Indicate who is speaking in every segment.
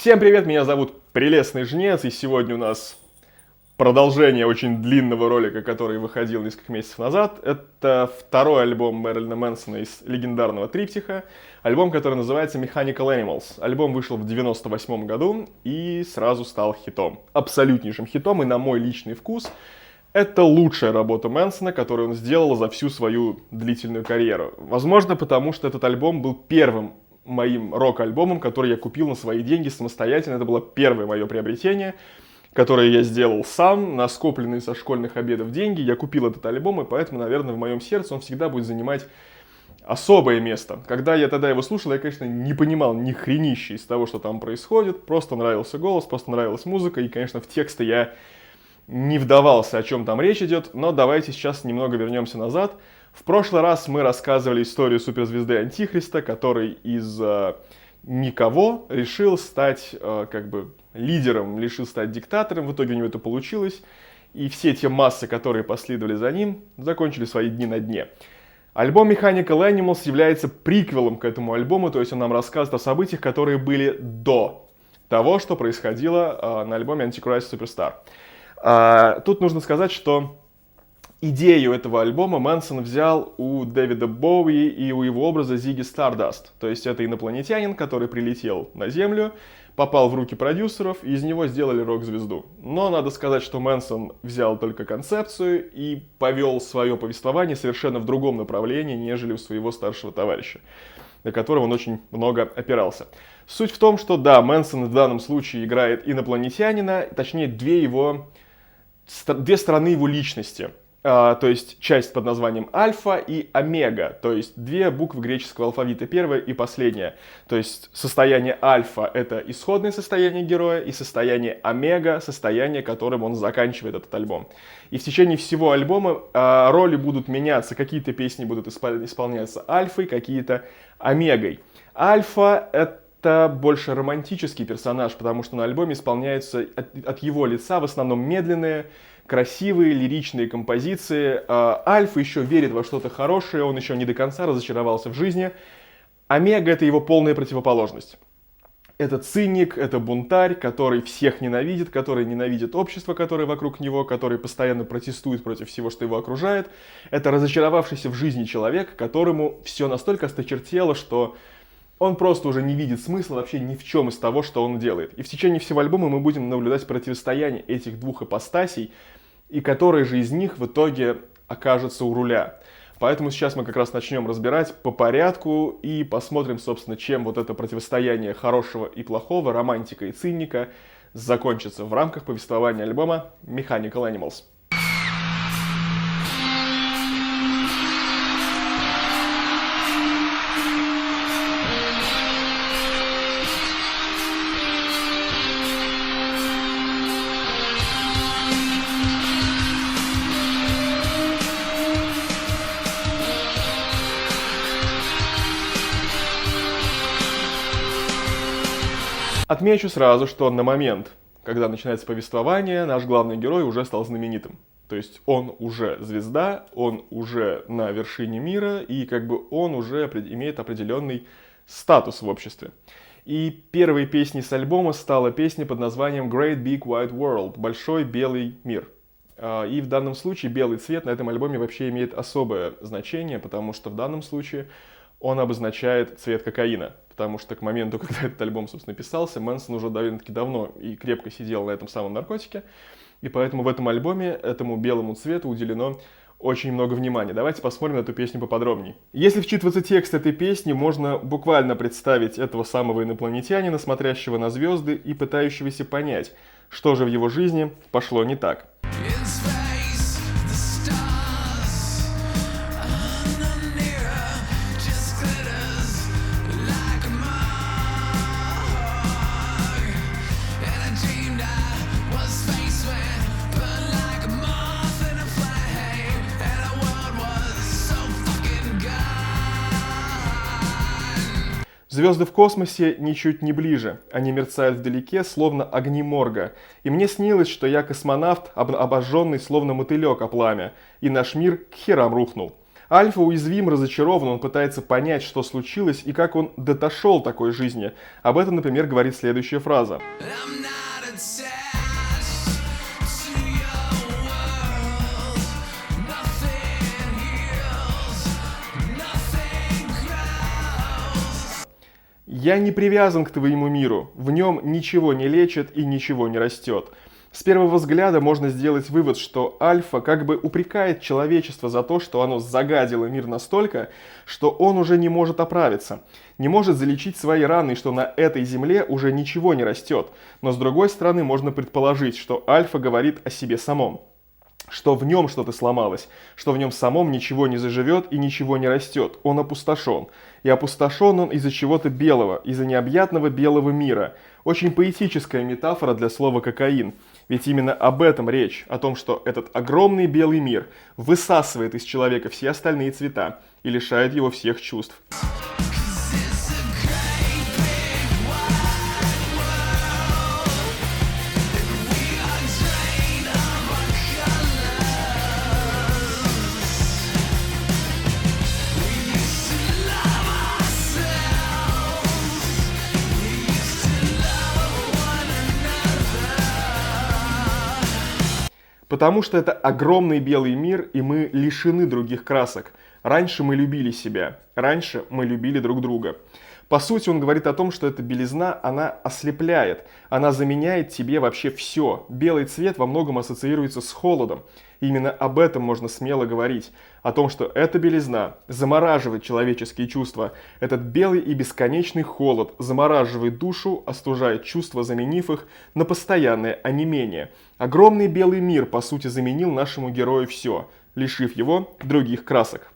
Speaker 1: Всем привет, меня зовут Прелестный Жнец, и сегодня у нас продолжение очень длинного ролика, который выходил несколько месяцев назад. Это второй альбом Мэрилина Мэнсона из легендарного триптиха, альбом, который называется Mechanical Animals. Альбом вышел в 98 году и сразу стал хитом, абсолютнейшим хитом, и на мой личный вкус это лучшая работа Мэнсона, которую он сделал за всю свою длительную карьеру. Возможно, потому что этот альбом был первым моим рок-альбомом, который я купил на свои деньги самостоятельно. Это было первое мое приобретение, которое я сделал сам, на скопленные со школьных обедов деньги. Я купил этот альбом, и поэтому, наверное, в моем сердце он всегда будет занимать особое место. Когда я тогда его слушал, я, конечно, не понимал ни хренища из того, что там происходит. Просто нравился голос, просто нравилась музыка, и, конечно, в тексты я не вдавался, о чем там речь идет. Но давайте сейчас немного вернемся назад. В прошлый раз мы рассказывали историю суперзвезды Антихриста, который из никого решил стать лидером, решил стать диктатором. В итоге у него это получилось. И все те массы, которые последовали за ним, закончили свои дни на дне. Альбом Mechanical Animals является приквелом к этому альбому, то есть он нам рассказывает о событиях, которые были до того, что происходило на альбоме Antichrist Superstar. Тут нужно сказать, что идею этого альбома Мэнсон взял у Дэвида Боуи и у его образа Зигги Стардаст. То есть это инопланетянин, который прилетел на Землю, попал в руки продюсеров, и из него сделали рок-звезду. Но надо сказать, что Мэнсон взял только концепцию и повел свое повествование совершенно в другом направлении, нежели у своего старшего товарища, на которого он очень много опирался. Суть в том, что да, Мэнсон в данном случае играет инопланетянина, точнее две стороны его личности. То есть часть под названием альфа и омега, то есть две буквы греческого алфавита, первая и последняя. То есть состояние альфа — это исходное состояние героя, и состояние омега — состояние, которым он заканчивает этот альбом. И в течение всего альбома роли будут меняться, какие-то песни будут исполняться альфой, какие-то омегой. Альфа — это больше романтический персонаж, потому что на альбоме исполняются от его лица в основном медленные, красивые, лиричные композиции. Альфа еще верит во что-то хорошее, он еще не до конца разочаровался в жизни. Омега — это его полная противоположность. Это циник, это бунтарь, который всех ненавидит, который ненавидит общество, которое вокруг него, который постоянно протестует против всего, что его окружает. Это разочаровавшийся в жизни человек, которому все настолько осточертело, что он просто уже не видит смысла вообще ни в чем из того, что он делает. И в течение всего альбома мы будем наблюдать противостояние этих двух ипостасей, и который же из них в итоге окажется у руля. Поэтому сейчас мы как раз начнем разбирать по порядку и посмотрим, собственно, чем вот это противостояние хорошего и плохого, романтика и циника закончится в рамках повествования альбома Mechanical Animals. Отмечу сразу, что на момент, когда начинается повествование, наш главный герой уже стал знаменитым. То есть он уже звезда, он уже на вершине мира, и он уже имеет определенный статус в обществе. И первой песней с альбома стала песня под названием Great Big White World, Большой Белый Мир. И в данном случае белый цвет на этом альбоме вообще имеет особое значение, потому что в данном случае он обозначает цвет кокаина. Потому что к моменту, когда этот альбом, собственно, писался, Мэнсон уже довольно-таки давно и крепко сидел на этом самом наркотике. И поэтому в этом альбоме этому белому цвету уделено очень много внимания. Давайте посмотрим на эту песню поподробнее. Если вчитываться текст этой песни, можно буквально представить этого самого инопланетянина, смотрящего на звезды и пытающегося понять, что же в его жизни пошло не так. Звезды в космосе ничуть не ближе, они мерцают вдалеке, словно огни морга. И мне снилось, что я космонавт, обожженный, словно мотылек о пламя, и наш мир к херам рухнул. Альфа уязвим, разочарован, он пытается понять, что случилось и как он дошел такой жизни. Об этом, например, говорит следующая фраза. «Я не привязан к твоему миру, в нем ничего не лечит и ничего не растет». С первого взгляда можно сделать вывод, что Альфа как бы упрекает человечество за то, что оно загадило мир настолько, что он уже не может оправиться, не может залечить свои раны, и что на этой земле уже ничего не растет. Но с другой стороны можно предположить, что Альфа говорит о себе самом, что в нем что-то сломалось, что в нем самом ничего не заживет и ничего не растет. Он опустошен. И опустошен он из-за чего-то белого, из-за необъятного белого мира. Очень поэтическая метафора для слова «кокаин». Ведь именно об этом речь, о том, что этот огромный белый мир высасывает из человека все остальные цвета и лишает его всех чувств. Потому что это огромный белый мир, и мы лишены других красок. Раньше мы любили себя, раньше мы любили друг друга. По сути, он говорит о том, что эта белизна, она ослепляет, она заменяет тебе вообще все. Белый цвет во многом ассоциируется с холодом. И именно об этом можно смело говорить. О том, что эта белизна замораживает человеческие чувства. Этот белый и бесконечный холод замораживает душу, остужает чувства, заменив их на постоянное онемение. Огромный белый мир, по сути, заменил нашему герою все, лишив его других красок.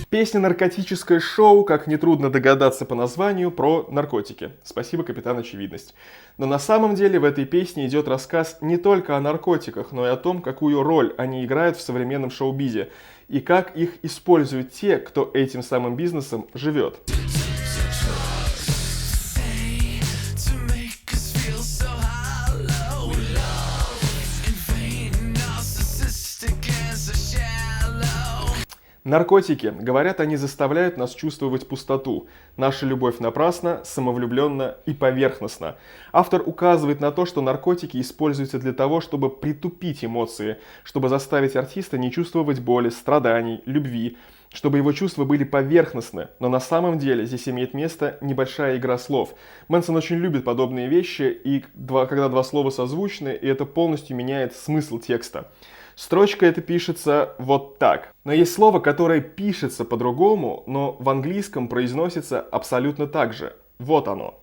Speaker 1: Песня «Наркотическое шоу», как нетрудно догадаться по названию, про наркотики. Спасибо, капитан Очевидность. Но на самом деле в этой песне идет рассказ не только о наркотиках, но и о том, какую роль они играют в современном шоу-бизе и как их используют те, кто этим самым бизнесом живет. Наркотики, говорят, они заставляют нас чувствовать пустоту. Наша любовь напрасна, самовлюбленна и поверхностна. Автор указывает на то, что наркотики используются для того, чтобы притупить эмоции, чтобы заставить артиста не чувствовать боли, страданий, любви, чтобы его чувства были поверхностны. Но на самом деле здесь имеет место небольшая игра слов. Мэнсон очень любит подобные вещи, и когда два слова созвучны, и это полностью меняет смысл текста. Строчка эта пишется вот так. Но есть слово, которое пишется по-другому, но в английском произносится абсолютно так же. Вот оно.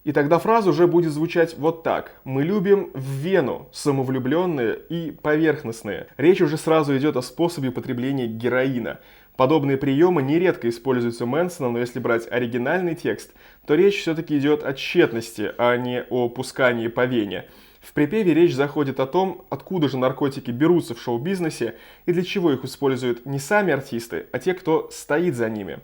Speaker 1: И тогда фраза уже будет звучать вот так. Мы любим в вену, самовлюбленные и поверхностные. Речь уже сразу идет о способе употребления героина. Подобные приемы нередко используются Мэнсоном, но если брать оригинальный текст, то речь все-таки идет о тщетности, а не о пускании по вене. В припеве речь заходит о том, откуда же наркотики берутся в шоу-бизнесе и для чего их используют не сами артисты, а те, кто стоит за ними.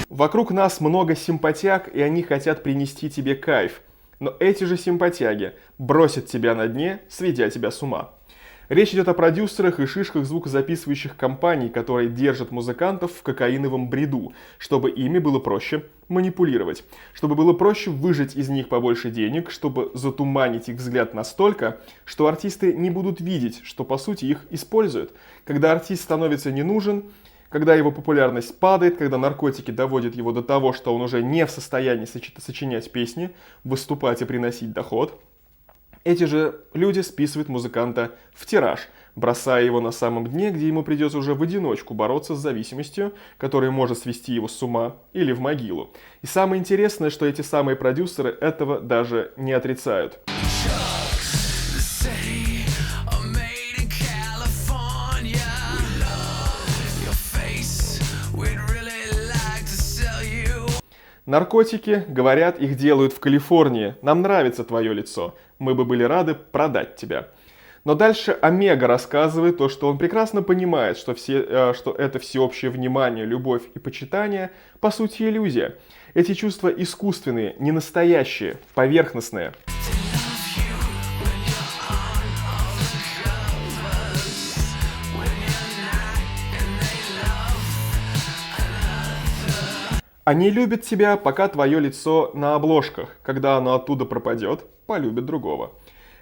Speaker 1: Вокруг нас много симпатяг, и они хотят принести тебе кайф. Но эти же симпатяги бросят тебя на дне, сведя тебя с ума. Речь идет о продюсерах и шишках звукозаписывающих компаний, которые держат музыкантов в кокаиновом бреду, чтобы ими было проще манипулировать, чтобы было проще выжать из них побольше денег, чтобы затуманить их взгляд настолько, что артисты не будут видеть, что по сути их используют. Когда артист становится не нужен, когда его популярность падает, когда наркотики доводят его до того, что он уже не в состоянии сочинять песни, выступать и приносить доход, эти же люди списывают музыканта в тираж, бросая его на самом дне, где ему придется уже в одиночку бороться с зависимостью, которая может свести его с ума или в могилу. И самое интересное, что эти самые продюсеры этого даже не отрицают. Наркотики, говорят, их делают в Калифорнии. Нам нравится твое лицо. Мы бы были рады продать тебя. Но дальше Омега рассказывает то, что он прекрасно понимает, что это всеобщее внимание, любовь и почитание по сути иллюзия. Эти чувства искусственные, не настоящие, поверхностные. Они любят тебя, пока твое лицо на обложках. Когда оно оттуда пропадет, полюбят другого.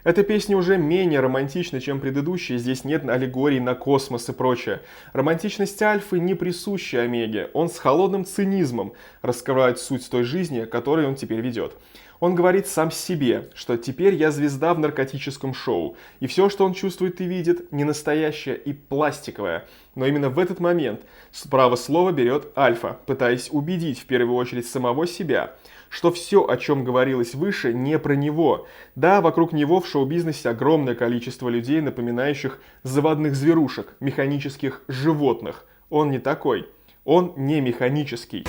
Speaker 1: Эта песня уже менее романтична, чем предыдущие, здесь нет аллегорий на космос и прочее. Романтичность Альфы не присуща Омеге, он с холодным цинизмом раскрывает суть той жизни, которой он теперь ведет. Он говорит сам себе, что теперь я звезда в наркотическом шоу, и все, что он чувствует и видит, не настоящее и пластиковое. Но именно в этот момент право слова берет Альфа, пытаясь убедить в первую очередь самого себя, что все, о чем говорилось выше, не про него. Да, вокруг него в шоу-бизнесе огромное количество людей, напоминающих заводных зверушек, механических животных. Он не такой. Он не механический.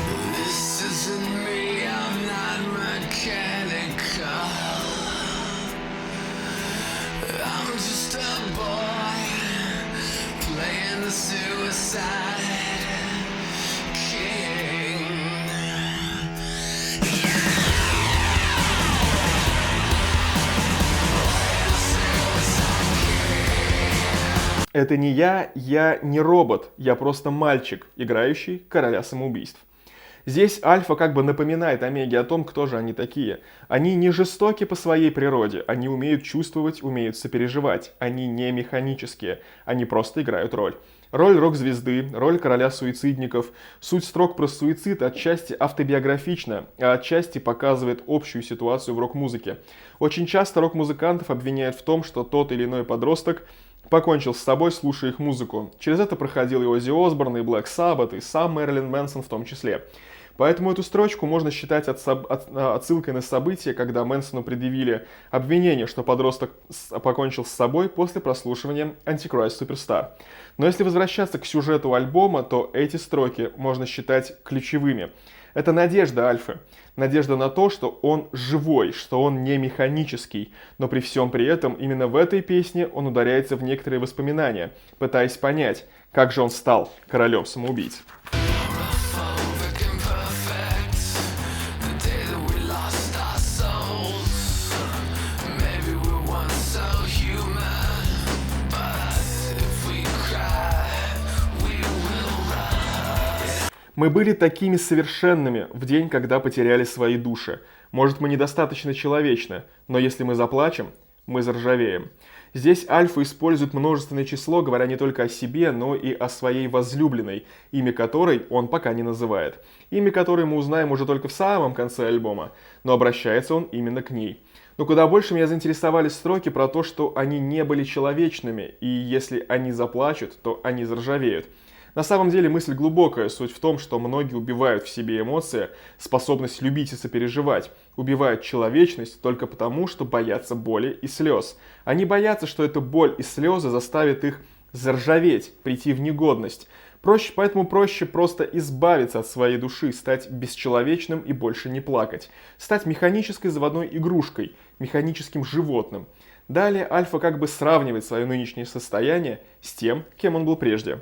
Speaker 1: Это не я не робот, я просто мальчик, играющий короля самоубийств. Здесь Альфа как бы напоминает Омеге о том, кто же они такие. Они не жестоки по своей природе, они умеют чувствовать, умеют сопереживать. Они не механические, они просто играют роль. Роль рок-звезды, роль короля суицидников. Суть строк про суицид отчасти автобиографична, а отчасти показывает общую ситуацию в рок-музыке. Очень часто рок-музыкантов обвиняют в том, что тот или иной подросток покончил с собой, слушая их музыку. Через это проходил и Оззи Осборн, и Black Sabbath, и сам Мэрилин Мэнсон в том числе. Поэтому эту строчку можно считать отсылкой на события, когда Мэнсону предъявили обвинение, что подросток покончил с собой после прослушивания Antichrist Superstar. Но если возвращаться к сюжету альбома, то эти строки можно считать ключевыми. Это надежда Альфы. Надежда на то, что он живой, что он не механический. Но при всем при этом именно в этой песне он ударяется в некоторые воспоминания, пытаясь понять, как же он стал королем самоубийц. Мы были такими совершенными в день, когда потеряли свои души. Может, мы недостаточно человечны, но если мы заплачем, мы заржавеем. Здесь Альфа использует множественное число, говоря не только о себе, но и о своей возлюбленной, имя которой он пока не называет. Имя которой мы узнаем уже только в самом конце альбома, но обращается он именно к ней. Но куда больше меня заинтересовали строки про то, что они не были человечными, и если они заплачут, то они заржавеют. На самом деле мысль глубокая, суть в том, что многие убивают в себе эмоции, способность любить и сопереживать, убивают человечность только потому, что боятся боли и слез. Они боятся, что эта боль и слезы заставят их заржаветь, прийти в негодность. Поэтому проще просто избавиться от своей души, стать бесчеловечным и больше не плакать. Стать механической заводной игрушкой, механическим животным. Далее Альфа как бы сравнивает свое нынешнее состояние с тем, кем он был прежде.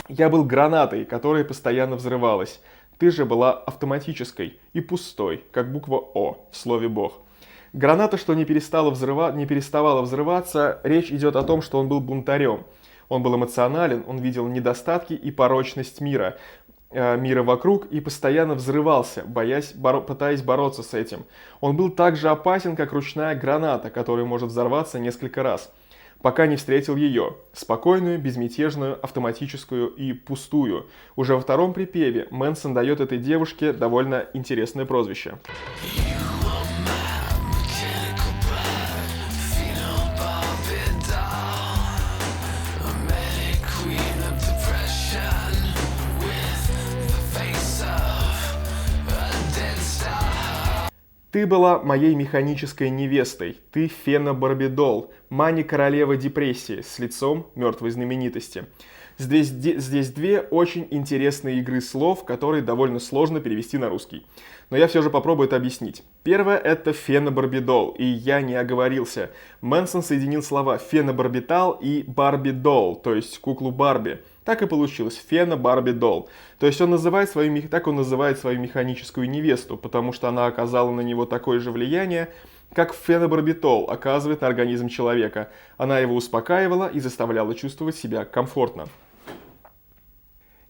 Speaker 1: Я был гранатой, которая постоянно взрывалась. Ты же была автоматической и пустой, как буква О в слове Бог. Граната, что не переставала взрываться, речь идет о том, что он был бунтарем. Он был эмоционален, он видел недостатки и порочность мира вокруг и постоянно взрывался, пытаясь бороться с этим. Он был так же опасен, как ручная граната, которая может взорваться несколько раз. пока не встретил ее, спокойную, безмятежную, автоматическую и пустую. Уже во втором припеве Мэнсон дает этой девушке довольно интересное прозвище. Ты была моей механической невестой, ты фенобарбидол, Мани королева депрессии, с лицом мертвой знаменитости. Здесь две очень интересные игры слов, которые довольно сложно перевести на русский. Но я все же попробую это объяснить. Первое — это фенобарбидол, и я не оговорился. Мэнсон соединил слова фенобарбитал и барбидол, то есть куклу Барби. Так и получилось, фенобарбидол. То есть так он называет свою механическую невесту, потому что она оказала на него такое же влияние, как фенобарбитол оказывает на организм человека. Она его успокаивала и заставляла чувствовать себя комфортно.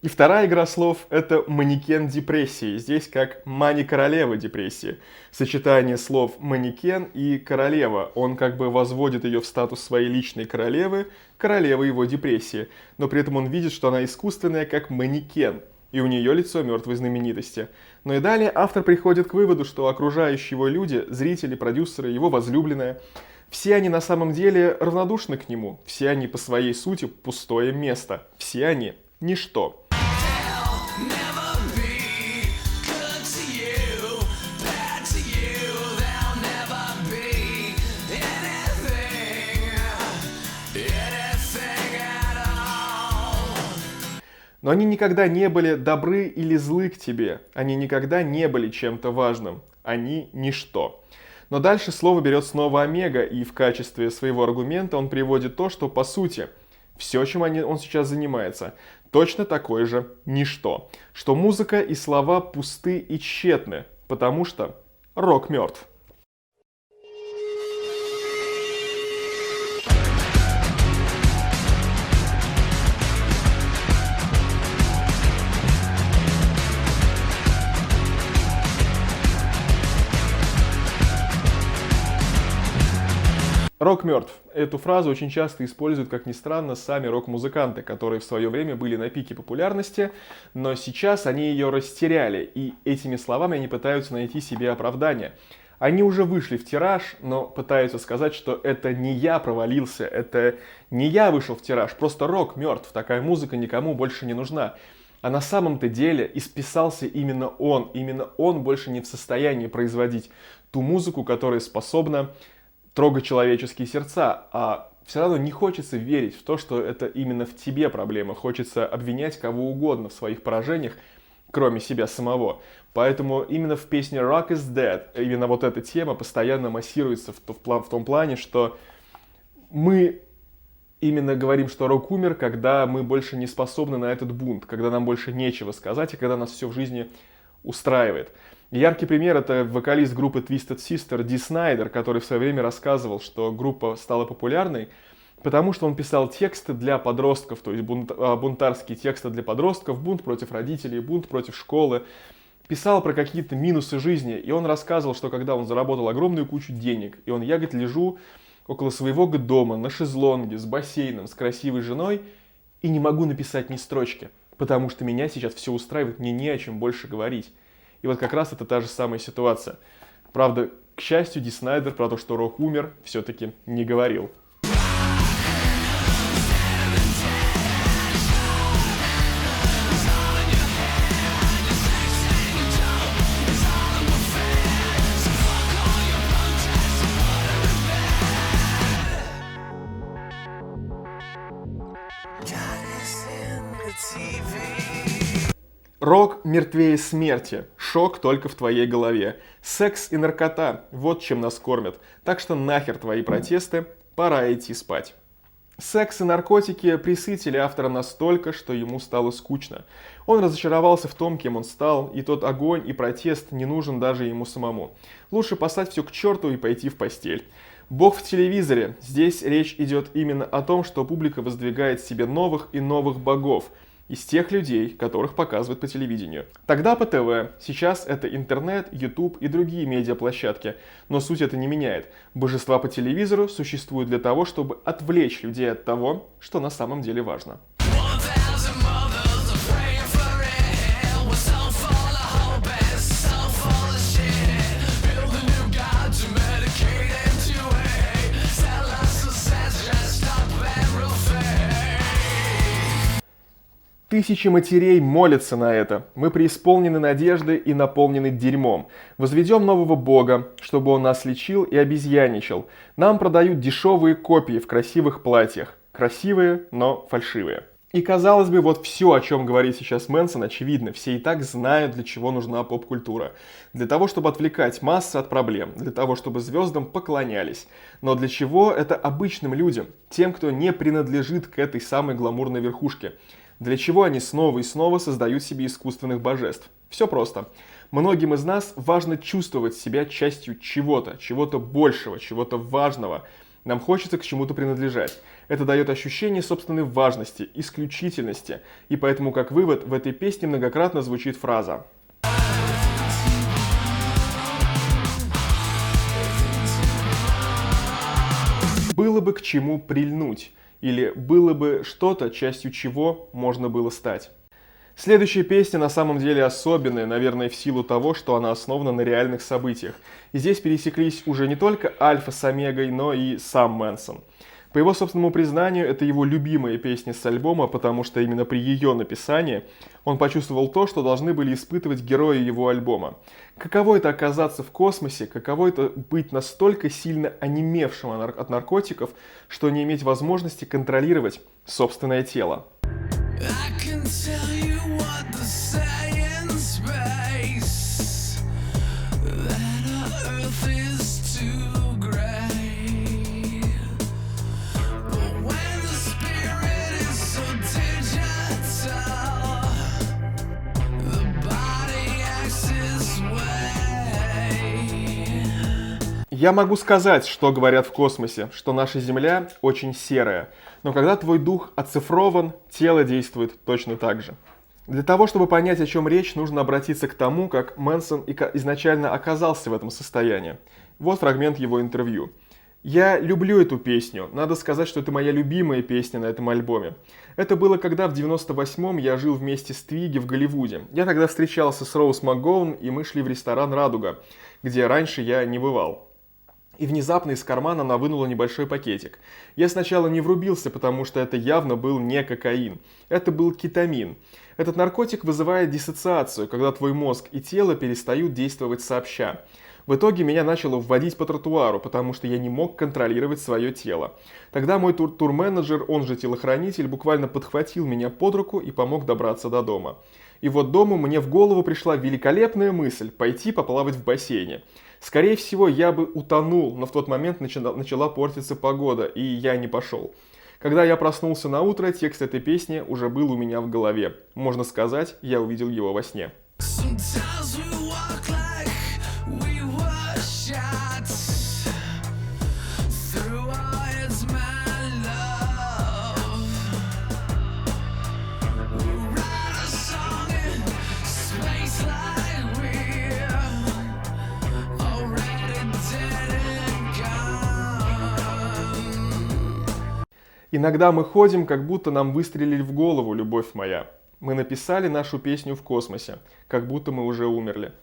Speaker 1: И вторая игра слов — это манекен депрессии. Здесь как мани-королева депрессии. Сочетание слов манекен и королева. Он как бы возводит ее в статус своей личной королевы, королевы его депрессии. Но при этом он видит, что она искусственная, как манекен. И у нее лицо мертвой знаменитости. Но и далее автор приходит к выводу, что окружающие его люди, зрители, продюсеры, его возлюбленная, все они на самом деле равнодушны к нему. Все они по своей сути пустое место. Все они ничто. Но они никогда не были добры или злы к тебе. Они никогда не были чем-то важным. Они ничто. Но дальше слово берет снова омега, и в качестве своего аргумента он приводит то, что по сути все, чем он сейчас занимается, точно такое же ничто. Что музыка и слова пусты и тщетны, потому что рок мертв. Рок мертв. Эту фразу очень часто используют, как ни странно, сами рок-музыканты, которые в свое время были на пике популярности, но сейчас они ее растеряли, и этими словами они пытаются найти себе оправдание. Они уже вышли в тираж, но пытаются сказать, что это не я провалился, это не я вышел в тираж, просто рок мертв, такая музыка никому больше не нужна. А на самом-то деле исписался именно он больше не в состоянии производить ту музыку, которая способна трогать человеческие сердца, а все равно не хочется верить в то, что это именно в тебе проблема. Хочется обвинять кого угодно в своих поражениях, кроме себя самого. Поэтому именно в песне Rock is Dead именно вот эта тема постоянно массируется в том плане, что мы именно говорим, что рок умер, когда мы больше не способны на этот бунт, когда нам больше нечего сказать, и когда нас все в жизни устраивает. Яркий пример — это вокалист группы Twisted Sister Ди Снайдер, который в свое время рассказывал, что группа стала популярной, потому что он писал тексты для подростков, то есть бунтарские тексты для подростков, бунт против родителей, бунт против школы. Писал про какие-то минусы жизни, и он рассказывал, что когда он заработал огромную кучу денег, и я лежу около своего дома на шезлонге с бассейном, с красивой женой, и не могу написать ни строчки, потому что меня сейчас все устраивает, мне не о чем больше говорить. И вот как раз это та же самая ситуация. Правда, к счастью, Ди Снайдер про то, что рок умер, все-таки не говорил. Рок мертвее смерти, шок только в твоей голове. Секс и наркота – вот чем нас кормят. Так что нахер твои протесты, пора идти спать. Секс и наркотики пресытили автора настолько, что ему стало скучно. Он разочаровался в том, кем он стал, и тот огонь и протест не нужен даже ему самому. Лучше послать все к черту и пойти в постель. Бог в телевизоре. Здесь речь идет именно о том, что публика воздвигает себе новых и новых богов. из тех людей, которых показывают по телевидению. Тогда по ТВ, сейчас это интернет, YouTube и другие медиаплощадки, но суть это не меняет. Божества по телевизору существуют для того, чтобы отвлечь людей от того, что на самом деле важно. Тысячи матерей молятся на это. Мы преисполнены надежды и наполнены дерьмом. Возведем нового бога, чтобы он нас лечил и обезьяничал. Нам продают дешевые копии в красивых платьях. Красивые, но фальшивые. И казалось бы, вот все, о чем говорит сейчас Мэнсон, очевидно. Все и так знают, для чего нужна поп-культура. Для того, чтобы отвлекать массы от проблем. Для того, чтобы звездам поклонялись. Но для чего это обычным людям? Тем, кто не принадлежит к этой самой гламурной верхушке. Для чего они снова и снова создают себе искусственных божеств? Все просто. Многим из нас важно чувствовать себя частью чего-то, чего-то большего, чего-то важного. Нам хочется к чему-то принадлежать. Это дает ощущение собственной важности, исключительности. И поэтому, как вывод, в этой песне многократно звучит фраза: «Было бы к чему прильнуть». Или «было бы что-то, частью чего можно было стать». Следующая песня на самом деле особенная, наверное, в силу того, что она основана на реальных событиях. И здесь пересеклись уже не только Альфа с Омегой, но и сам Мэнсон. По его собственному признанию, это его любимая песня с альбома, потому что именно при ее написании он почувствовал то, что должны были испытывать герои его альбома. Каково это оказаться в космосе, каково это быть настолько сильно онемевшим от наркотиков, что не иметь возможности контролировать собственное тело. Я могу сказать, что говорят в космосе, что наша Земля очень серая, но когда твой дух оцифрован, тело действует точно так же. Для того, чтобы понять, о чем речь, нужно обратиться к тому, как Мэнсон изначально оказался в этом состоянии. Вот фрагмент его интервью. «Я люблю эту песню. Надо сказать, что это моя любимая песня на этом альбоме. Это было, когда в 98-м я жил вместе с Твиги в Голливуде. Я тогда встречался с Роуз МакГоун, и мы шли в ресторан «Радуга», где раньше я не бывал. И внезапно из кармана она вынула небольшой пакетик. Я сначала не врубился, потому что это явно был не кокаин. Это был кетамин. Этот наркотик вызывает диссоциацию, когда твой мозг и тело перестают действовать сообща. В итоге меня начало вводить по тротуару, потому что я не мог контролировать свое тело. Тогда мой турменеджер, он же телохранитель, буквально подхватил меня под руку и помог добраться до дома. И вот дома мне в голову пришла великолепная мысль пойти поплавать в бассейне. Скорее всего, я бы утонул, но в тот момент начала портиться погода, и я не пошел. Когда я проснулся на утро, текст этой песни уже был у меня в голове. Можно сказать, я увидел его во сне. Иногда мы ходим, как будто нам выстрелили в голову, любовь моя. Мы написали нашу песню в космосе, как будто мы уже умерли.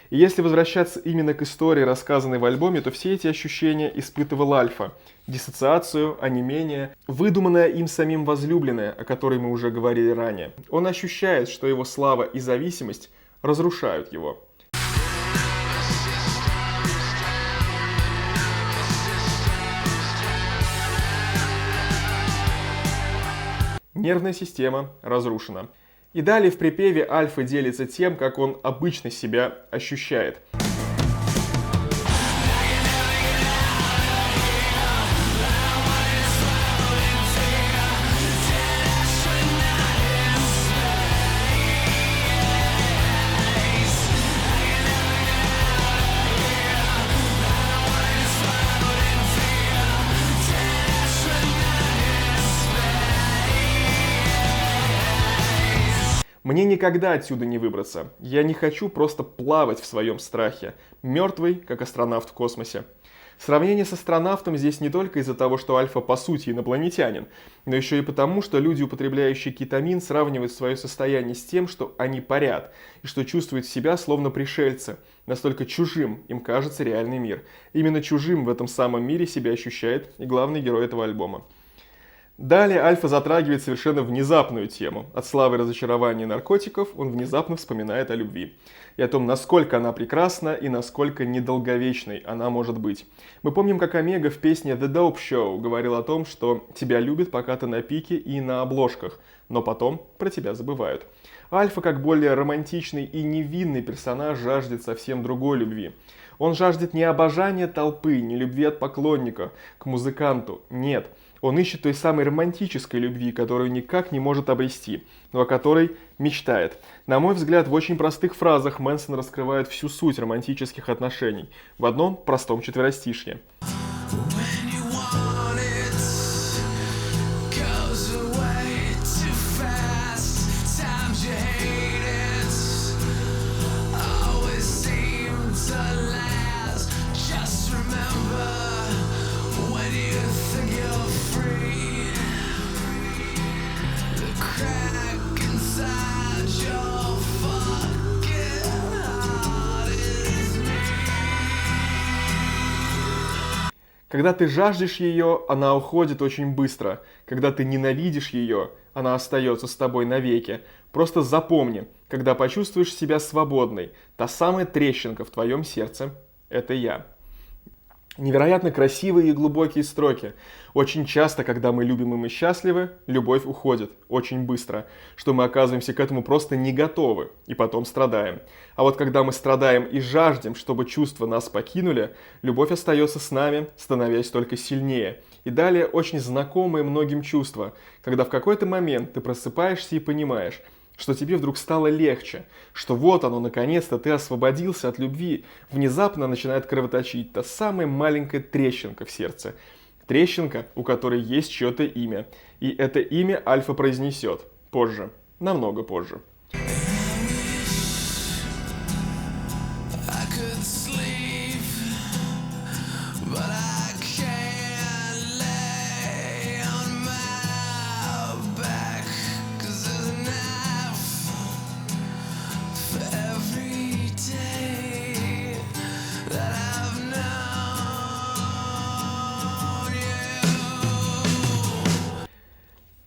Speaker 1: И если возвращаться именно к истории, рассказанной в альбоме, то все эти ощущения испытывал Альфа. Диссоциацию, онемение, выдуманное им самим возлюбленное, о которой мы уже говорили ранее. Он ощущает, что его слава и зависимость разрушают его. Нервная система разрушена. И далее в припеве Альфа делится тем, как он обычно себя ощущает. Мне никогда отсюда не выбраться. Я не хочу просто плавать в своем страхе, мертвый, как астронавт в космосе. Сравнение с астронавтом здесь не только из-за того, что Альфа по сути инопланетянин, но еще и потому, что люди, употребляющие кетамин, сравнивают свое состояние с тем, что они парят, и что чувствуют себя словно пришельцы. Настолько чужим им кажется реальный мир. Именно чужим в этом самом мире себя ощущает и главный герой этого альбома. Далее Альфа затрагивает совершенно внезапную тему. От славы и разочарования наркотиков он внезапно вспоминает о любви. И о том, насколько она прекрасна и насколько недолговечной она может быть. Мы помним, как Омега в песне The Dope Show говорил о том, что тебя любят, пока ты на пике и на обложках, но потом про тебя забывают. Альфа, как более романтичный и невинный персонаж, жаждет совсем другой любви. Он жаждет не обожания толпы, не любви от поклонника к музыканту, нет. Он ищет той самой романтической любви, которую никак не может обрести, но о которой мечтает. На мой взгляд, в очень простых фразах Мэнсон раскрывает всю суть романтических отношений в одном простом четверостишье. Когда ты жаждешь ее, она уходит очень быстро. Когда ты ненавидишь ее, она остается с тобой навеки. Просто запомни, когда почувствуешь себя свободной, та самая трещинка в твоем сердце – это я. Невероятно красивые и глубокие строки. Очень часто, когда мы любим и мы счастливы, любовь уходит очень быстро, что мы оказываемся к этому просто не готовы и потом страдаем. А вот когда мы страдаем и жаждем, чтобы чувства нас покинули, любовь остается с нами, становясь только сильнее. И далее очень знакомые многим чувства, когда в какой-то момент ты просыпаешься и понимаешь, что тебе вдруг стало легче, что вот оно, наконец-то ты освободился от любви, внезапно начинает кровоточить та самая маленькая трещинка в сердце. Трещинка, у которой есть чье-то имя. И это имя Альфа произнесет позже, намного позже.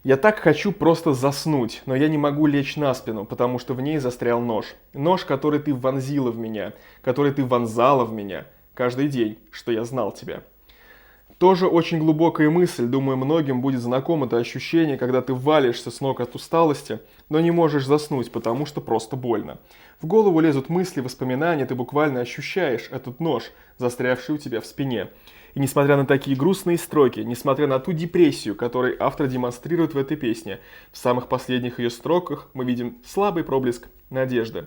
Speaker 1: Я так хочу просто заснуть, но я не могу лечь на спину, потому что в ней застрял нож. Нож, который ты вонзила в меня, который ты вонзала в меня каждый день, что я знал тебя. Тоже очень глубокая мысль, думаю, многим будет знакомо это ощущение, когда ты валишься с ног от усталости, но не можешь заснуть, потому что просто больно. В голову лезут мысли, воспоминания, ты буквально ощущаешь этот нож, застрявший у тебя в спине. И несмотря на такие грустные строки, несмотря на ту депрессию, которую автор демонстрирует в этой песне, в самых последних ее строках мы видим слабый проблеск надежды.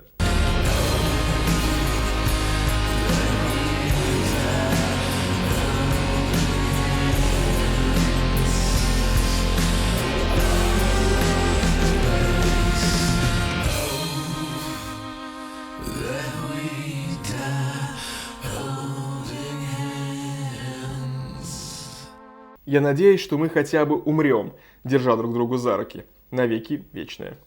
Speaker 1: Я надеюсь, что мы хотя бы умрем, держа друг другу за руки, навеки вечные.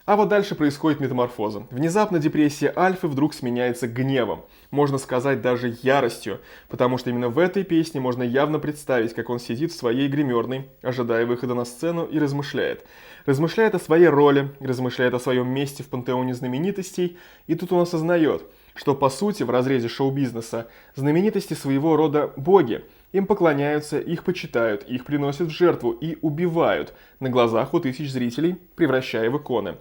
Speaker 1: А вот дальше происходит метаморфоза. Внезапно депрессия Альфы вдруг сменяется гневом, можно сказать даже яростью, потому что именно в этой песне можно явно представить, как он сидит в своей гримерной, ожидая выхода на сцену и размышляет. Размышляет о своей роли, размышляет о своем месте в пантеоне знаменитостей, и тут он осознает, что по сути в разрезе шоу-бизнеса знаменитости своего рода боги. Им поклоняются, их почитают, их приносят в жертву и убивают на глазах у тысяч зрителей, превращая в иконы.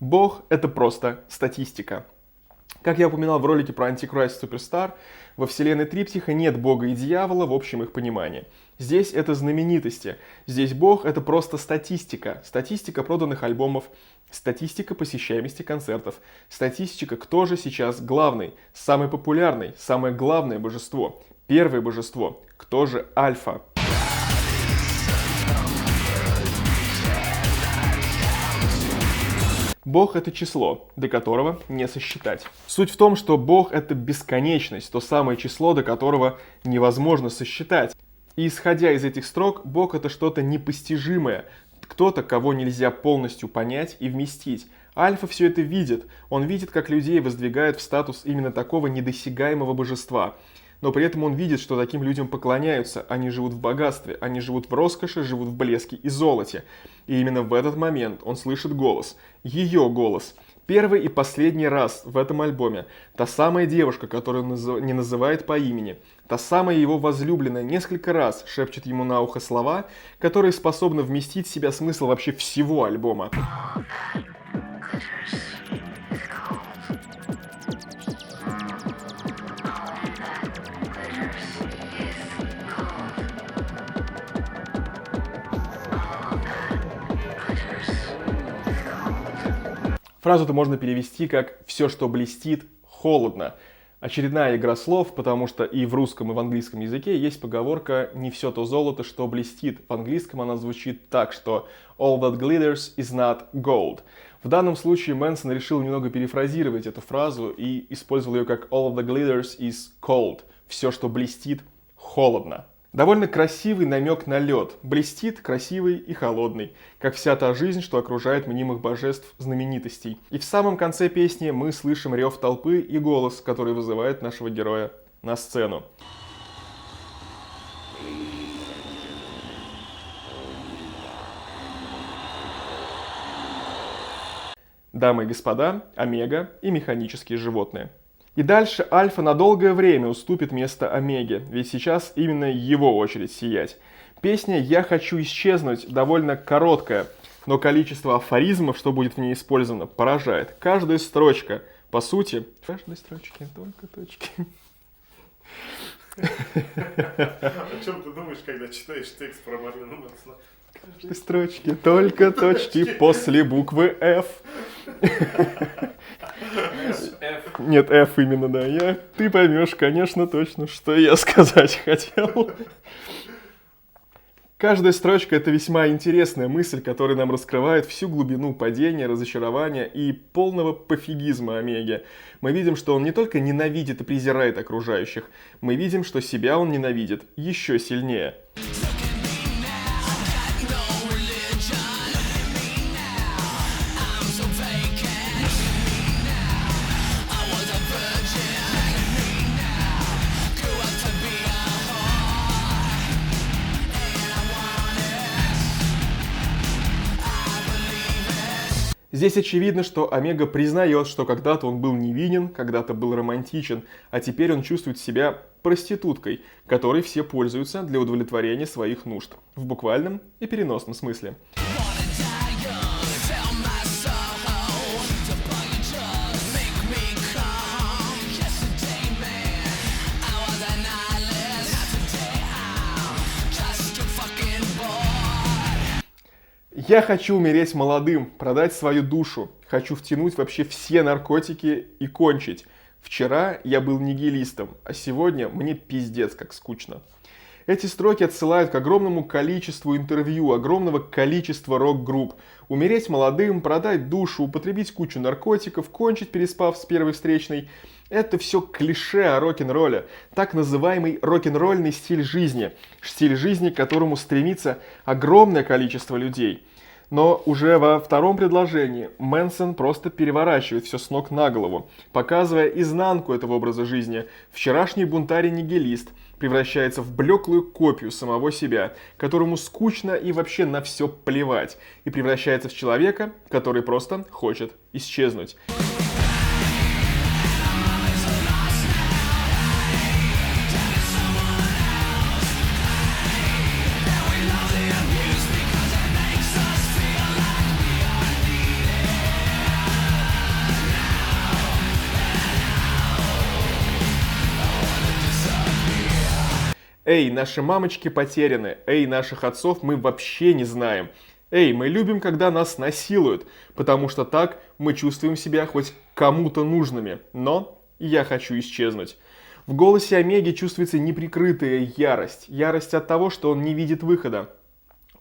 Speaker 1: Бог – это просто статистика. Как я упоминал в ролике про Antichrist Superstar, во вселенной Триптиха нет бога и дьявола в общем их понимании. Здесь это знаменитости. Здесь бог – это просто статистика. Статистика проданных альбомов, статистика посещаемости концертов, статистика, кто же сейчас главный, самый популярный, самое главное божество, первое божество, кто же Альфа. Бог — это число, до которого не сосчитать. Суть в том, что Бог — это бесконечность, то самое число, до которого невозможно сосчитать. И исходя из этих строк, Бог — это что-то непостижимое, кто-то, кого нельзя полностью понять и вместить. Альфа все это видит. Он видит, как людей воздвигают в статус именно такого недосягаемого божества. Но при этом он видит, что таким людям поклоняются, они живут в богатстве, они живут в роскоши, живут в блеске и золоте. И именно в этот момент он слышит голос, ее голос. Первый и последний раз в этом альбоме та самая девушка, которую он не называет по имени, та самая его возлюбленная несколько раз шепчет ему на ухо слова, которые способны вместить в себя смысл вообще всего альбома. Фразу-то можно перевести как «все, что блестит, холодно». Очередная игра слов, потому что и в русском, и в английском языке есть поговорка «не все то золото, что блестит». В английском она звучит так, что «all that glitters is not gold». В данном случае Мэнсон решил немного перефразировать эту фразу и использовал ее как «all that glitters is cold». «Все, что блестит, холодно». Довольно красивый намек на лед. Блестит, красивый и холодный. Как вся та жизнь, что окружает мнимых божеств знаменитостей. И в самом конце песни мы слышим рев толпы и голос, который вызывает нашего героя на сцену. Дамы и господа, Омега и механические животные. И дальше Альфа на долгое время уступит место Омеге, ведь сейчас именно его очередь сиять. Песня «Я хочу исчезнуть» довольно короткая, но количество афоризмов, что будет в ней использовано, поражает. Каждая строчка, по сути... В каждой строчке только точки.
Speaker 2: О чем ты думаешь, когда читаешь текст про Мерлина Мэнсона?
Speaker 1: В каждой строчке только точки после буквы F. Нет, F именно, да. Ты поймешь, конечно, точно, что я сказать хотел. Каждая строчка — это весьма интересная мысль, которая нам раскрывает всю глубину падения, разочарования и полного пофигизма Омеги. Мы видим, что он не только ненавидит и презирает окружающих, мы видим, что себя он ненавидит еще сильнее. Здесь очевидно, что Омега признает, что когда-то он был невинен, когда-то был романтичен, а теперь он чувствует себя проституткой, которой все пользуются для удовлетворения своих нужд. В буквальном и переносном смысле. Я хочу умереть молодым, продать свою душу. Хочу втянуть вообще все наркотики и кончить. Вчера я был нигилистом, а сегодня мне пиздец как скучно. Эти строки отсылают к огромному количеству интервью, огромного количества рок-групп. Умереть молодым, продать душу, употребить кучу наркотиков, кончить, переспав с первой встречной. Это все клише о рок-н-ролле, так называемый рок-н-ролльный стиль жизни, к которому стремится огромное количество людей. Но уже во втором предложении Мэнсон просто переворачивает все с ног на голову, показывая изнанку этого образа жизни. Вчерашний бунтарь и нигилист превращается в блеклую копию самого себя, которому скучно и вообще на все плевать, и превращается в человека, который просто хочет исчезнуть. Эй, наши мамочки потеряны. Эй, наших отцов мы вообще не знаем. Эй, мы любим, когда нас насилуют, потому что так мы чувствуем себя хоть кому-то нужными. Но я хочу исчезнуть. В голосе Омеги чувствуется неприкрытая ярость. Ярость от того, что он не видит выхода.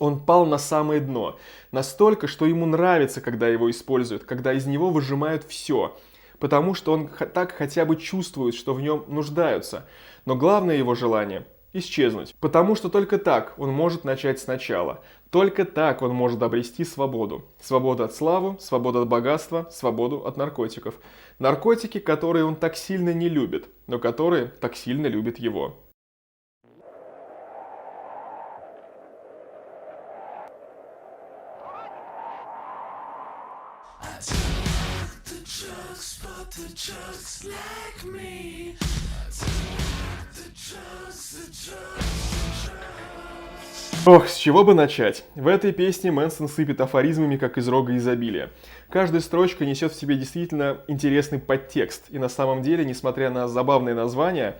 Speaker 1: Он пал на самое дно. Настолько, что ему нравится, когда его используют, когда из него выжимают все. Потому что он так хотя бы чувствует, что в нем нуждаются. Но главное его желание – исчезнуть. Потому что только так он может начать сначала. Только так он может обрести свободу. Свободу от славы, свободу от богатства, свободу от наркотиков. Наркотики, которые он так сильно не любит, но которые так сильно любят его. Ох, с чего бы начать? В этой песне Мэнсон сыпет афоризмами, как из рога изобилия. Каждая строчка несет в себе действительно интересный подтекст. И на самом деле, несмотря на забавное название,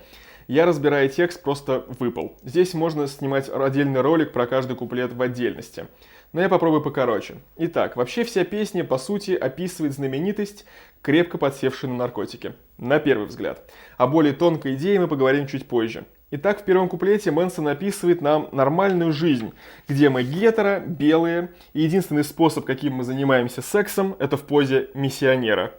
Speaker 1: я, разбирая текст, просто выпал. Здесь можно снимать отдельный ролик про каждый куплет в отдельности. Но я попробую покороче. Итак, вообще вся песня, по сути, описывает знаменитость, крепко подсевшую на наркотики. На первый взгляд. О более тонкой идее мы поговорим чуть позже. Итак, в первом куплете Мэнсон описывает нам нормальную жизнь, где мы гетеро, белые, и единственный способ, каким мы занимаемся сексом, это в позе миссионера.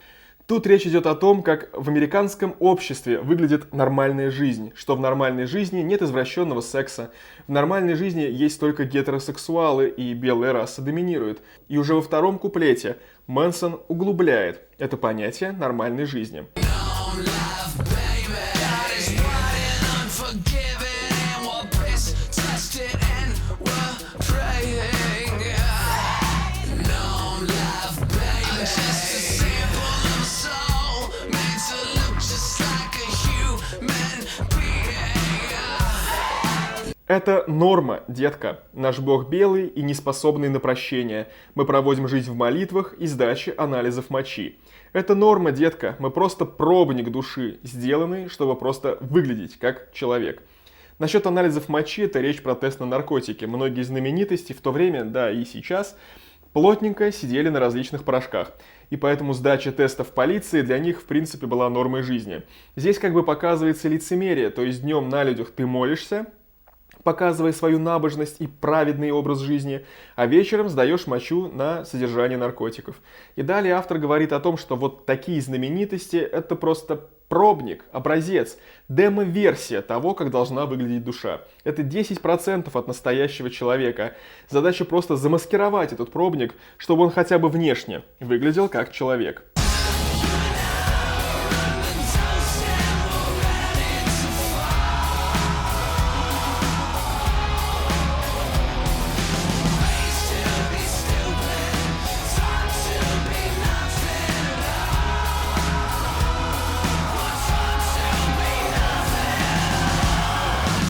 Speaker 1: Тут речь идет о том, как в американском обществе выглядит нормальная жизнь, что в нормальной жизни нет извращенного секса, в нормальной жизни есть только гетеросексуалы и белая раса доминирует. И уже во втором куплете Мэнсон углубляет это понятие нормальной жизни. Это норма, детка. Наш Бог белый и неспособный на прощение. Мы проводим жизнь в молитвах и сдаче анализов мочи. Это норма, детка. Мы просто пробник души, сделанный, чтобы просто выглядеть как человек. Насчет анализов мочи, это речь про тест на наркотики. Многие знаменитости в то время, да и сейчас, плотненько сидели на различных порошках. И поэтому сдача тестов в полиции для них, в принципе, была нормой жизни. Здесь как бы показывается лицемерие, то есть днем на людях ты молишься, показывая свою набожность и праведный образ жизни, а вечером сдаешь мочу на содержание наркотиков. И далее автор говорит о том, что вот такие знаменитости – это просто пробник, образец, демо-версия того, как должна выглядеть душа. Это 10% от настоящего человека. Задача просто замаскировать этот пробник, чтобы он хотя бы внешне выглядел как человек.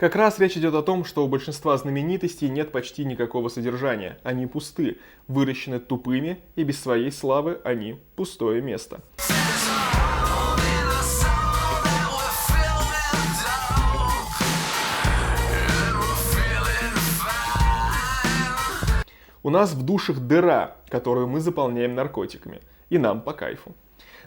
Speaker 1: Как раз речь идет о том, что у большинства знаменитостей нет почти никакого содержания. Они пусты, выращены тупыми, и без своей славы они пустое место. У нас в душах дыра, которую мы заполняем наркотиками. И нам по кайфу.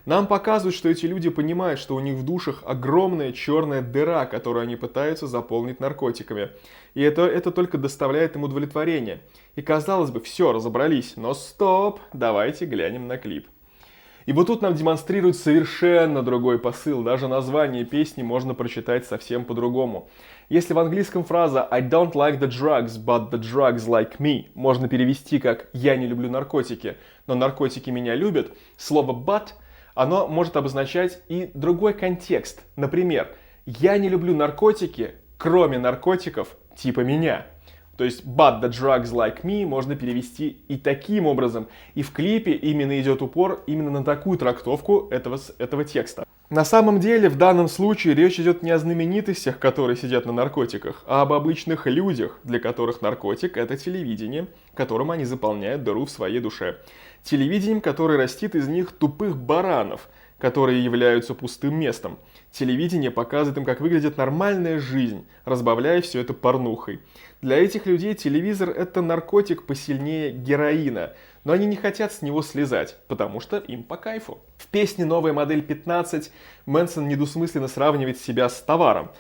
Speaker 1: Нам показывают, что эти люди понимают, что у них в душах огромная черная дыра, которую они пытаются заполнить наркотиками. И это только доставляет им удовлетворение. И казалось бы, все, разобрались, но стоп, давайте глянем на клип. И вот тут нам демонстрируют совершенно другой посыл. Даже название песни можно прочитать совсем по-другому. Если в английском фраза «I don't like the drugs, but the drugs like me» можно перевести как «я не люблю наркотики, но наркотики меня любят», слово «but» оно может обозначать и другой контекст. Например, «я не люблю наркотики, кроме наркотиков типа меня». То есть «but the drugs like me» можно перевести и таким образом. И в клипе именно идет упор именно на такую трактовку этого текста. На самом деле, в данном случае речь идет не о знаменитостях, которые сидят на наркотиках, а об обычных людях, для которых наркотик – это телевидение, которым они заполняют дыру в своей душе. Телевидением, которое растит из них тупых баранов, которые являются пустым местом. Телевидение показывает им, как выглядит нормальная жизнь, разбавляя все это порнухой. Для этих людей телевизор – это наркотик посильнее героина, но они не хотят с него слезать, потому что им по кайфу. В песне «Новая модель 15» Мэнсон недвусмысленно сравнивает себя с товаром.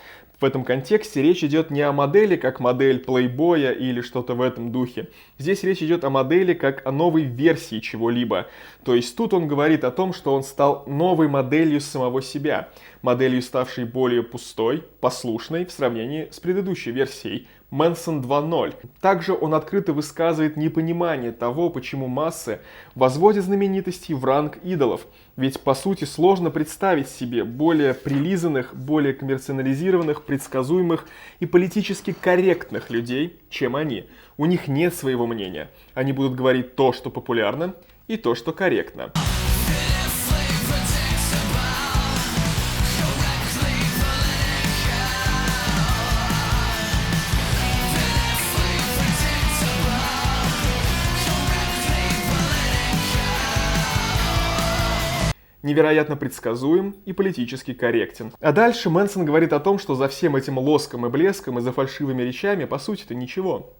Speaker 1: В этом контексте речь идет не о модели, как модель плейбоя или что-то в этом духе. Здесь речь идет о модели, как о новой версии чего-либо. То есть тут он говорит о том, что он стал новой моделью самого себя. Моделью, ставшей более пустой, послушной в сравнении с предыдущей версией. Мэнсон 2.0. Также он открыто высказывает непонимание того, почему массы возводят знаменитостей в ранг идолов. Ведь, по сути, сложно представить себе более прилизанных, более коммерциализированных, предсказуемых и политически корректных людей, чем они. У них нет своего мнения. Они будут говорить то, что популярно, и то, что корректно. Невероятно предсказуем и политически корректен. А дальше Мэнсон говорит о том, что за всем этим лоском и блеском и за фальшивыми речами по сути-то ничего.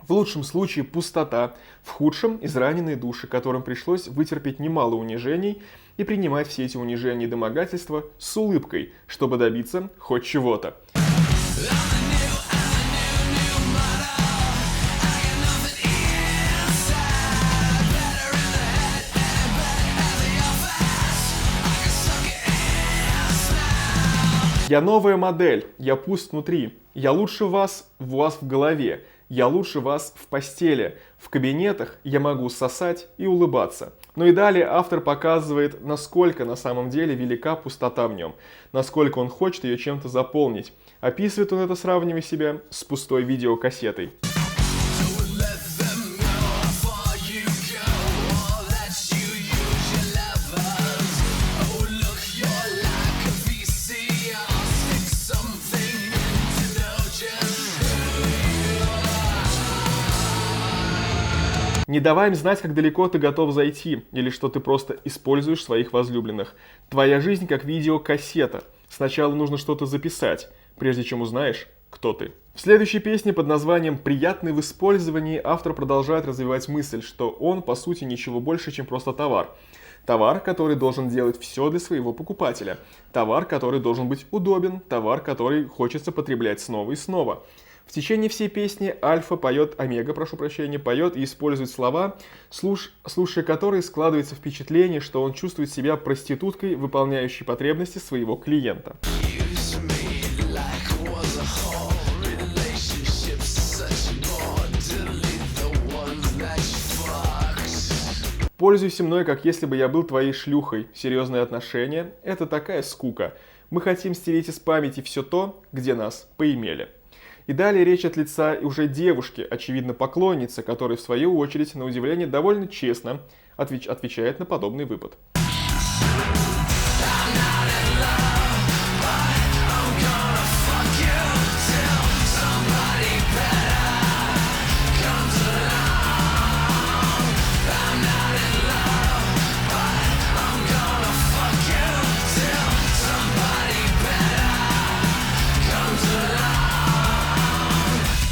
Speaker 1: В лучшем случае пустота, в худшем израненные души, которым пришлось вытерпеть немало унижений и принимать все эти унижения и домогательства с улыбкой, чтобы добиться хоть чего-то. Я новая модель, я пуст внутри, я лучше вас, у вас в голове, я лучше вас в постели, в кабинетах я могу сосать и улыбаться. Ну и далее автор показывает, насколько на самом деле велика пустота в нем, насколько он хочет ее чем-то заполнить. Описывает он это, сравнивая себя с пустой видеокассетой. Не давай им знать, как далеко ты готов зайти, или что ты просто используешь своих возлюбленных. Твоя жизнь как видеокассета. Сначала нужно что-то записать, прежде чем узнаешь, кто ты. В следующей песне под названием «Приятный в использовании» автор продолжает развивать мысль, что он, по сути, ничего больше, чем просто товар. Товар, который должен делать все для своего покупателя. Товар, который должен быть удобен. Товар, который хочется потреблять снова и снова. В течение всей песни Омега поет и использует слова, слушая которые складывается впечатление, что он чувствует себя проституткой, выполняющей потребности своего клиента. Пользуйся мной, как если бы я был твоей шлюхой. Серьезные отношения – это такая скука. Мы хотим стереть из памяти все то, где нас поимели. И далее речь от лица уже девушки, очевидно поклонницы, которая в свою очередь, на удивление, довольно честно отвечает на подобный выпад.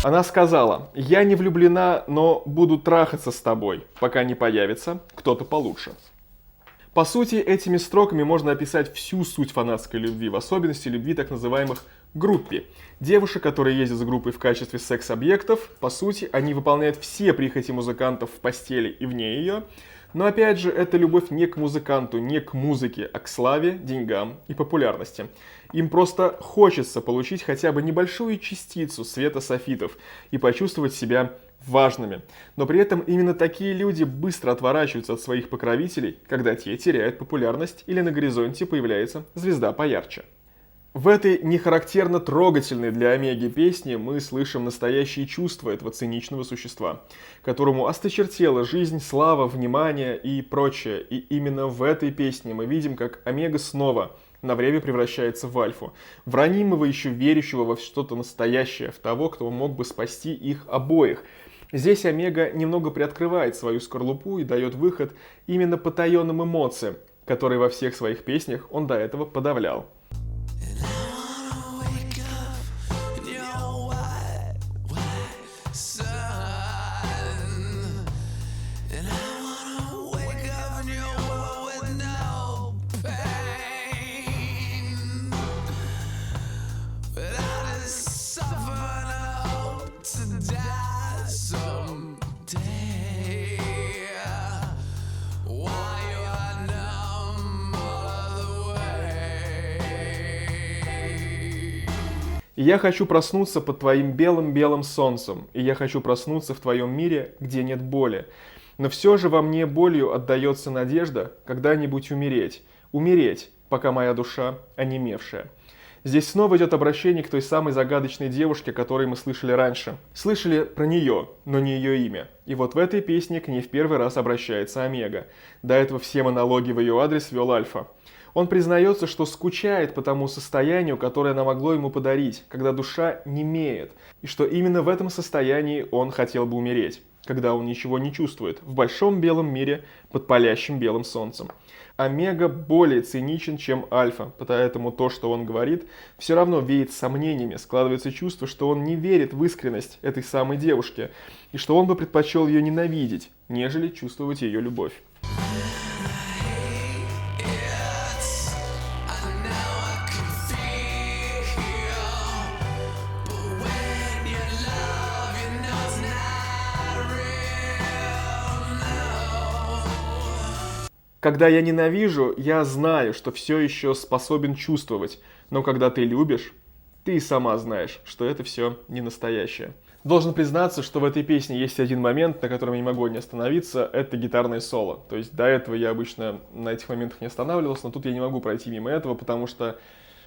Speaker 1: Она сказала: «Я не влюблена, но буду трахаться с тобой, пока не появится кто-то получше». По сути, этими строками можно описать всю суть фанатской любви, в особенности любви так называемых группи. Девушек, которые ездят с группой в качестве секс-объектов, по сути, они выполняют все прихоти музыкантов в постели и вне ее. Но опять же, это любовь не к музыканту, не к музыке, а к славе, деньгам и популярности. Им просто хочется получить хотя бы небольшую частицу света софитов и почувствовать себя важными. Но при этом именно такие люди быстро отворачиваются от своих покровителей, когда те теряют популярность или на горизонте появляется звезда поярче. В этой нехарактерно трогательной для Омеги песне мы слышим настоящие чувства этого циничного существа, которому осточертела жизнь, слава, внимание и прочее. И именно в этой песне мы видим, как Омега снова на время превращается в Альфу, в ранимого, еще верящего во что-то настоящее, в того, кто мог бы спасти их обоих. Здесь Омега немного приоткрывает свою скорлупу и дает выход именно потаенным эмоциям, которые во всех своих песнях он до этого подавлял.
Speaker 3: Without
Speaker 1: И я хочу проснуться под твоим белым-белым солнцем, и я хочу проснуться в твоем мире, где нет боли. Но все же во мне болью отдается надежда когда-нибудь умереть. Умереть, пока моя душа онемевшая. Здесь снова идет обращение к той самой загадочной девушке, о которой мы слышали раньше. Слышали про нее, но не ее имя. И вот в этой песне к ней в первый раз обращается Омега. До этого все монологи в ее адрес вел Альфа. Он признается, что скучает по тому состоянию, которое она могло ему подарить, когда душа немеет, и что именно в этом состоянии он хотел бы умереть, когда он ничего не чувствует, в большом белом мире под палящим белым солнцем. Омега более циничен, чем Альфа, поэтому то, что он говорит, все равно веет сомнениями, складывается чувство, что он не верит в искренность этой самой девушки, и что он бы предпочел ее ненавидеть, нежели чувствовать ее любовь. Когда я ненавижу, я знаю, что все еще способен чувствовать, но когда ты любишь, ты и сама знаешь, что это все не настоящее. Должен признаться, что в этой песне есть один момент, на котором я не могу не остановиться, это гитарное соло. То есть до этого я обычно на этих моментах не останавливался, но тут я не могу пройти мимо этого, потому что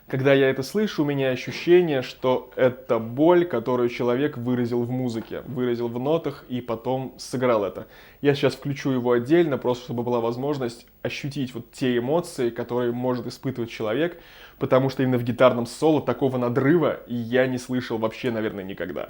Speaker 1: когда я это слышу, у меня ощущение, что это боль, которую человек выразил в музыке, выразил в нотах и потом сыграл это. Я сейчас включу его отдельно, просто чтобы была возможность ощутить вот те эмоции, которые может испытывать человек, потому что именно в гитарном соло такого надрыва я не слышал вообще, наверное, никогда.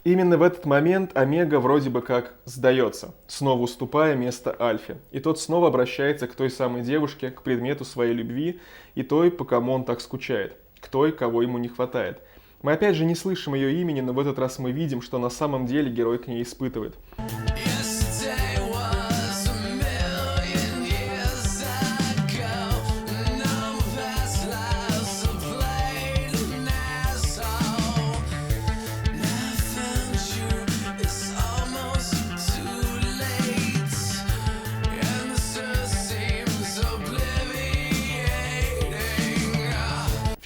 Speaker 1: Именно в этот момент Омега вроде бы как сдается, снова уступая место Альфе. И тот снова обращается к той самой девушке, к предмету своей любви и той, по кому он так скучает, к той, кого ему не хватает. Мы опять же не слышим ее имени, но в этот раз мы видим, что на самом деле герой к ней испытывает.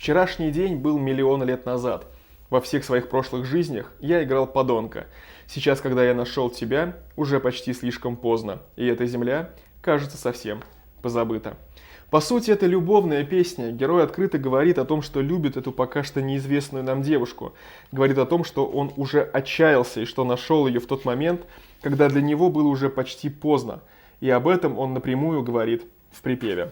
Speaker 1: Вчерашний день был миллион лет назад. Во всех своих прошлых жизнях я играл подонка. Сейчас, когда я нашел тебя, уже почти слишком поздно, и эта земля, кажется, совсем позабыта. По сути, это любовная песня. Герой открыто говорит о том, что любит эту пока что неизвестную нам девушку. Говорит о том, что он уже отчаялся и что нашел ее в тот момент, когда для него было уже почти поздно. И об этом он напрямую говорит в припеве.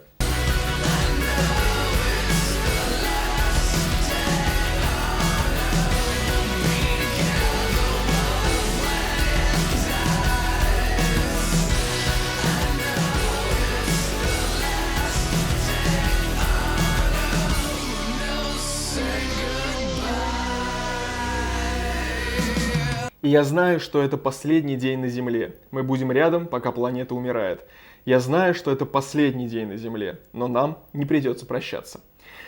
Speaker 1: И я знаю, что это последний день на Земле. Мы будем рядом, пока планета умирает. Я знаю, что это последний день на Земле, но нам не придется прощаться.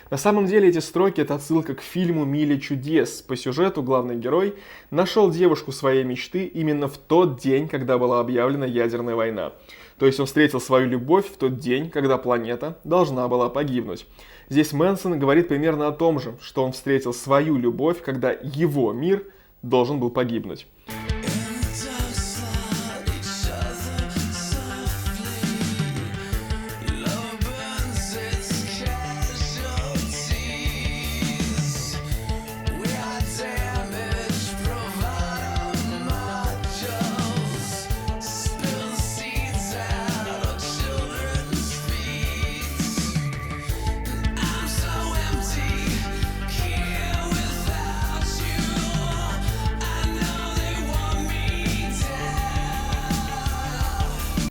Speaker 1: На самом деле эти строки — это отсылка к фильму «Миля чудес». По сюжету главный герой нашел девушку своей мечты именно в тот день, когда была объявлена ядерная война. То есть он встретил свою любовь в тот день, когда планета должна была погибнуть. Здесь Мэнсон говорит примерно о том же, что он встретил свою любовь, когда его мир должен был погибнуть.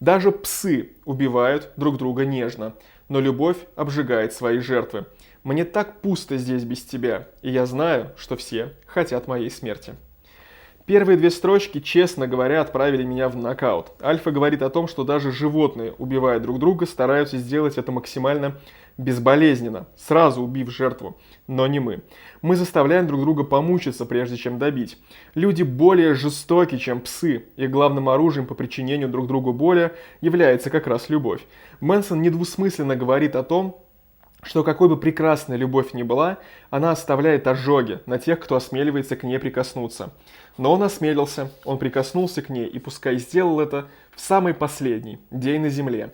Speaker 1: Даже псы убивают друг друга нежно, но любовь обжигает свои жертвы. Мне так пусто здесь без тебя, и я знаю, что все хотят моей смерти. Первые две строчки, честно говоря, отправили меня в нокаут. Альфа говорит о том, что даже животные, убивая друг друга, стараются сделать это максимально безболезненно, сразу убив жертву. Но не мы. Мы заставляем друг друга помучиться, прежде чем добить. Люди более жестоки, чем псы, и главным оружием по причинению друг другу боли является как раз любовь. Мэнсон недвусмысленно говорит о том, что какой бы прекрасной любовь ни была, она оставляет ожоги на тех, кто осмеливается к ней прикоснуться. Но он осмелился, он прикоснулся к ней, и пускай сделал это в самый последний день на земле.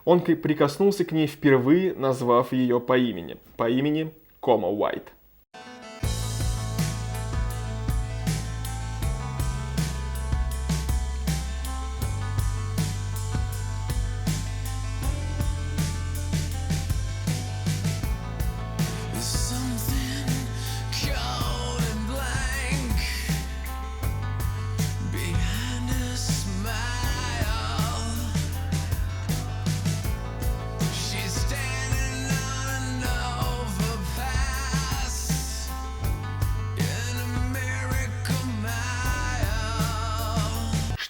Speaker 1: Он прикоснулся к ней впервые, назвав ее по имени Кома Уайт.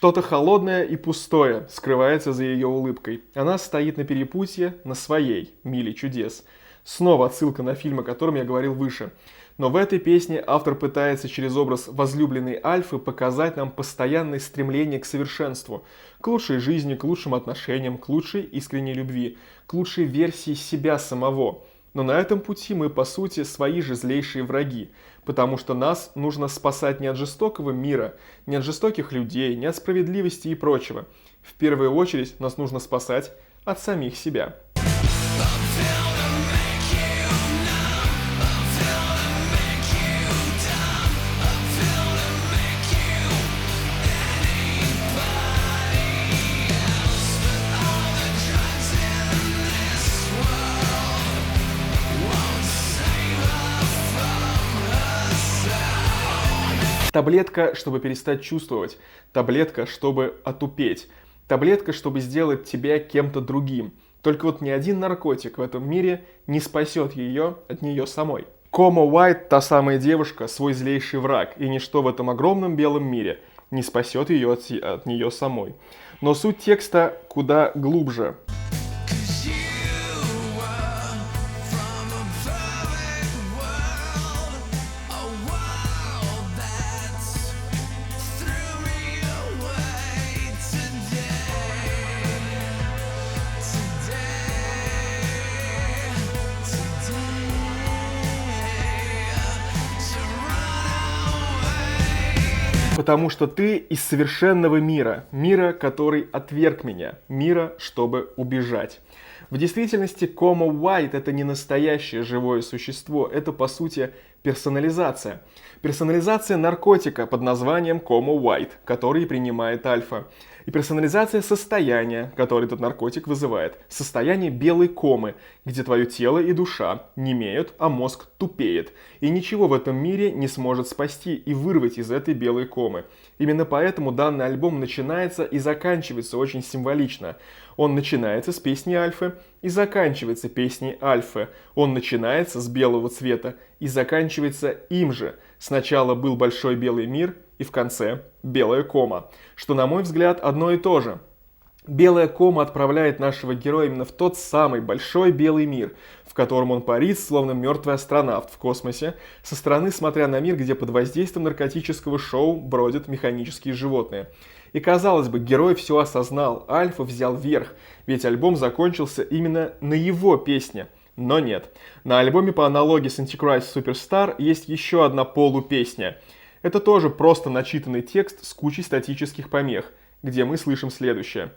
Speaker 1: Что-то холодное и пустое скрывается за ее улыбкой. Она стоит на перепутье на своей миле чудес. Снова отсылка на фильм, о котором я говорил выше. Но в этой песне автор пытается через образ возлюбленной Альфы показать нам постоянное стремление к совершенству, к лучшей жизни, к лучшим отношениям, к лучшей искренней любви, к лучшей версии себя самого. Но на этом пути мы, по сути, свои же злейшие враги, потому что нас нужно спасать не от жестокого мира, не от жестоких людей, не от справедливости и прочего. В первую очередь нас нужно спасать от самих себя. Таблетка, чтобы перестать чувствовать. Таблетка, чтобы отупеть. Таблетка, чтобы сделать тебя кем-то другим. Только вот ни один наркотик в этом мире не спасет ее от нее самой. Кома Уайт – та самая девушка, свой злейший враг, и ничто в этом огромном белом мире не спасет ее от нее самой. Но суть текста куда глубже. Потому что ты из совершенного мира, мира, который отверг меня, мира, чтобы убежать. В действительности Кома Уайт – это не настоящее живое существо, это по сути персонализация. Персонализация наркотика под названием Кома Уайт, который принимает Альфа. И персонализация состояния, которое этот наркотик вызывает. Состояние белой комы, где твое тело и душа немеют, а мозг тупеет. И ничего в этом мире не сможет спасти и вырвать из этой белой комы. Именно поэтому данный альбом начинается и заканчивается очень символично. Он начинается с песни Альфы и заканчивается песней Альфы. Он начинается с белого цвета и заканчивается им же. Сначала был большой белый мир, и в конце белая кома, что, на мой взгляд, одно и то же. Белая кома отправляет нашего героя именно в тот самый большой белый мир, в котором он парит, словно мертвый астронавт в космосе, со стороны смотря на мир, где под воздействием наркотического шоу бродят механические животные. И казалось бы, герой все осознал, Альфа взял верх, ведь альбом закончился именно на его песне. Но нет, на альбоме по аналогии с Antichrist Superstar есть еще одна полупесня. Это тоже просто начитанный текст с кучей статических помех, где мы слышим следующее.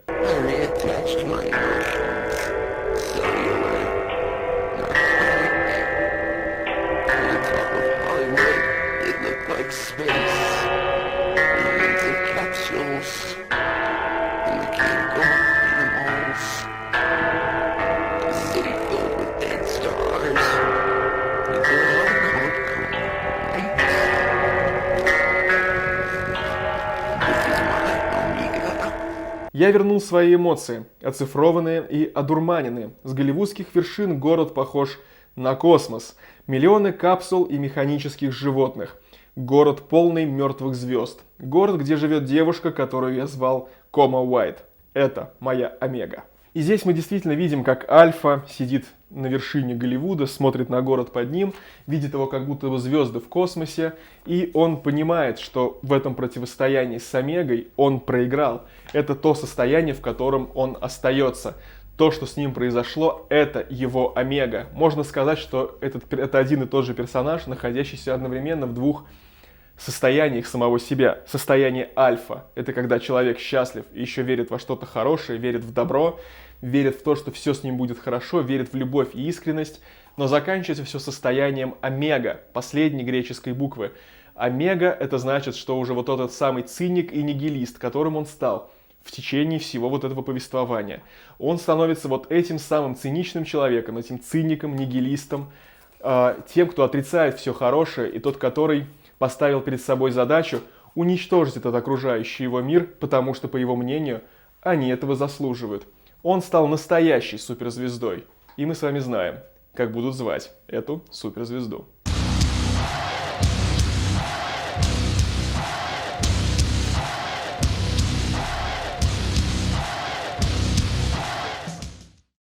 Speaker 1: Я вернул свои эмоции, оцифрованные и одурманенные. С голливудских вершин город похож на космос. Миллионы капсул и механических животных. Город полный мертвых звезд. Город, где живет девушка, которую я звал Кома Уайт. Это моя Омега. И здесь мы действительно видим, как Альфа сидит на вершине Голливуда, смотрит на город под ним, видит его как будто бы звезды в космосе, и он понимает, что в этом противостоянии с Омегой он проиграл. Это то состояние, в котором он остается. То, что с ним произошло, это его Омега. Можно сказать, что это один и тот же персонаж, находящийся одновременно в двух состояниях самого себя. Состояние альфа — это когда человек счастлив и еще верит во что-то хорошее, верит в добро, верит в то, что все с ним будет хорошо, верит в любовь и искренность, но заканчивается все состоянием омега, последней греческой буквы. Омега — это значит, что уже вот этот самый циник и нигилист, которым он стал в течение всего вот этого повествования. Он становится вот этим самым циничным человеком, этим циником, нигилистом, тем, кто отрицает все хорошее, и тот, который поставил перед собой задачу уничтожить этот окружающий его мир, потому что, по его мнению, они этого заслуживают. Он стал настоящей суперзвездой. И мы с вами знаем, как будут звать эту суперзвезду.